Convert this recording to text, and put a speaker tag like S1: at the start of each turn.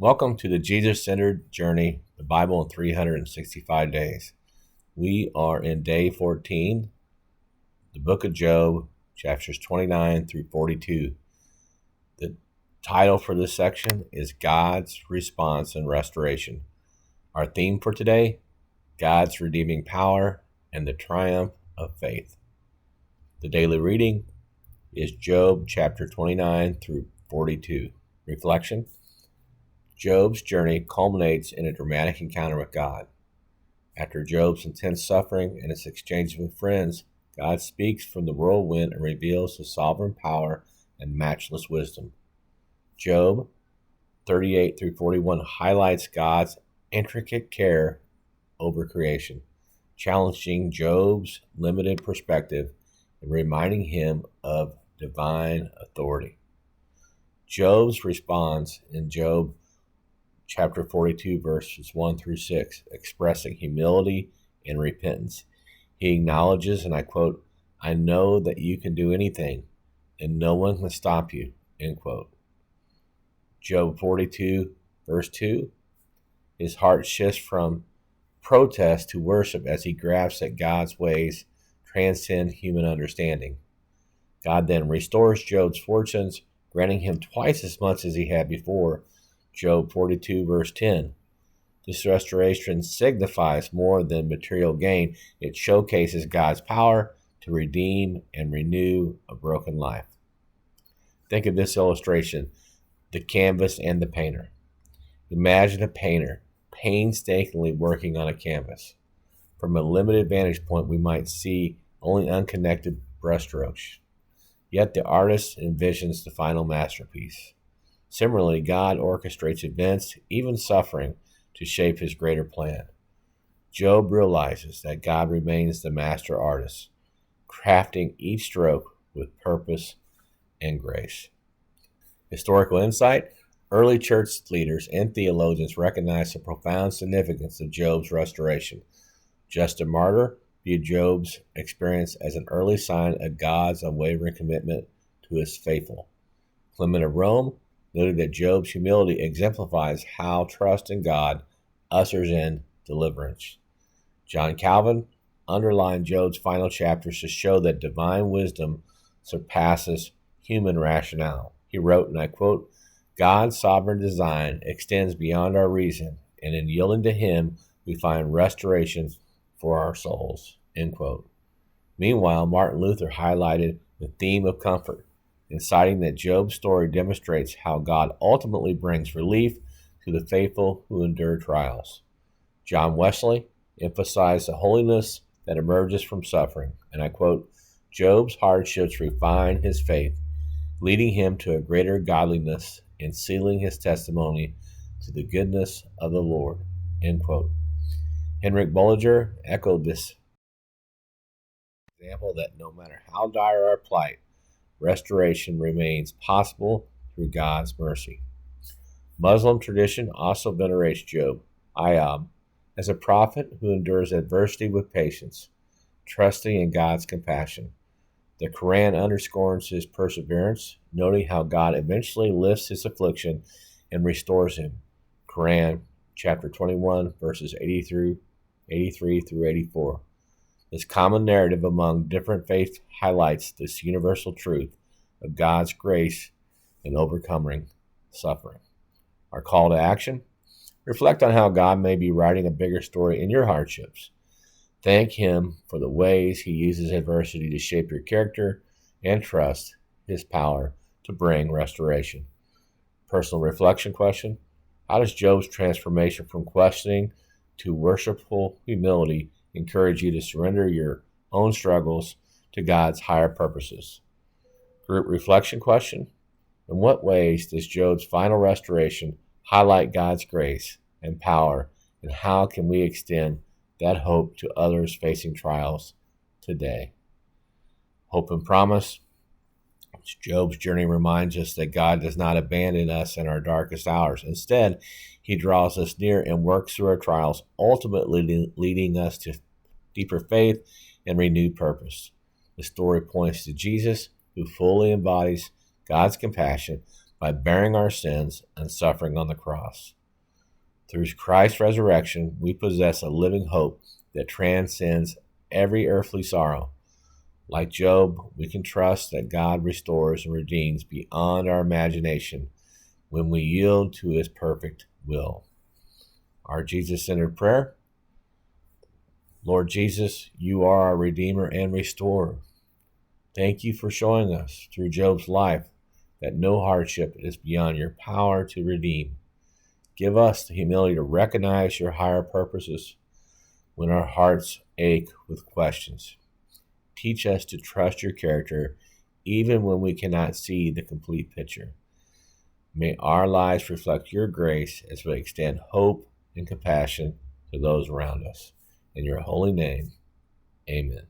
S1: Welcome to the Jesus-centered journey, the Bible in 365 days. We are in day 14, the book of Job, chapters 29 through 42. The title for this section is God's Response and Restoration. Our theme for today, God's redeeming power and the triumph of faith. The daily reading is Job chapter 29 through 42. Reflection. Job's journey culminates in a dramatic encounter with God. After Job's intense suffering and his exchange with friends, God speaks from the whirlwind and reveals his sovereign power and matchless wisdom. Job 38 through 41 highlights God's intricate care over creation, challenging Job's limited perspective and reminding him of divine authority. Job's response in Job chapter 42, verses 1 through 6, expressing humility and repentance. He acknowledges, and I quote, "I know that you can do anything, and no one can stop you," end quote. Job 42, verse 2, his heart shifts from protest to worship as he grasps that God's ways transcend human understanding. God then restores Job's fortunes, granting him twice as much as he had before. Job 42, verse 10. This restoration signifies more than material gain. It showcases God's power to redeem and renew a broken life. Think of this illustration, the canvas and the painter. Imagine a painter painstakingly working on a canvas. From a limited vantage point, we might see only unconnected brushstrokes. Yet the artist envisions the final masterpiece. Similarly, God orchestrates events, even suffering, to shape his greater plan. Job realizes that God remains the master artist, crafting each stroke with purpose and grace. Historical insight. Early church leaders and theologians recognized the profound significance of Job's restoration. Justin Martyr viewed Job's experience as an early sign of God's unwavering commitment to his faithful. Clement of Rome noted that Job's humility exemplifies how trust in God ushers in deliverance. John Calvin underlined Job's final chapters to show that divine wisdom surpasses human rationale. He wrote, and I quote, "God's sovereign design extends beyond our reason, and in yielding to him, we find restoration for our souls," end quote. Meanwhile, Martin Luther highlighted the theme of comfort, inciting that Job's story demonstrates how God ultimately brings relief to the faithful who endure trials. John Wesley emphasized the holiness that emerges from suffering, and I quote, "Job's hardships refine his faith, leading him to a greater godliness and sealing his testimony to the goodness of the Lord," end quote. Henrik Bollinger echoed this example that no matter how dire our plight, restoration remains possible through God's mercy. Muslim tradition also venerates Job, Ayub, as a prophet who endures adversity with patience, trusting in God's compassion. The Quran underscores his perseverance, noting how God eventually lifts his affliction and restores him. Quran chapter 21, verses 83 through 84. This common narrative among different faiths highlights this universal truth of God's grace in overcoming suffering. Our call to action: reflect on how God may be writing a bigger story in your hardships. Thank him for the ways he uses adversity to shape your character, and trust his power to bring restoration. Personal reflection question: how does Job's transformation from questioning to worshipful humility encourage you to surrender your own struggles to God's higher purposes? Group reflection question: in what ways does Job's final restoration highlight God's grace and power, and how can we extend that hope to others facing trials today? Hope and promise. Job's journey reminds us that God does not abandon us in our darkest hours. Instead, he draws us near and works through our trials, ultimately leading us to deeper faith and renewed purpose. The story points to Jesus, who fully embodies God's compassion, by bearing our sins and suffering on the cross. Through Christ's resurrection, we possess a living hope that transcends every earthly sorrow. Like Job, we can trust that God restores and redeems beyond our imagination when we yield to his perfect will. Our Jesus-centered prayer: Lord Jesus, you are our Redeemer and Restorer. Thank you for showing us through Job's life that no hardship is beyond your power to redeem. Give us the humility to recognize your higher purposes when our hearts ache with questions. Teach us to trust your character even when we cannot see the complete picture. May our lives reflect your grace as we extend hope and compassion to those around us. In your holy name, amen.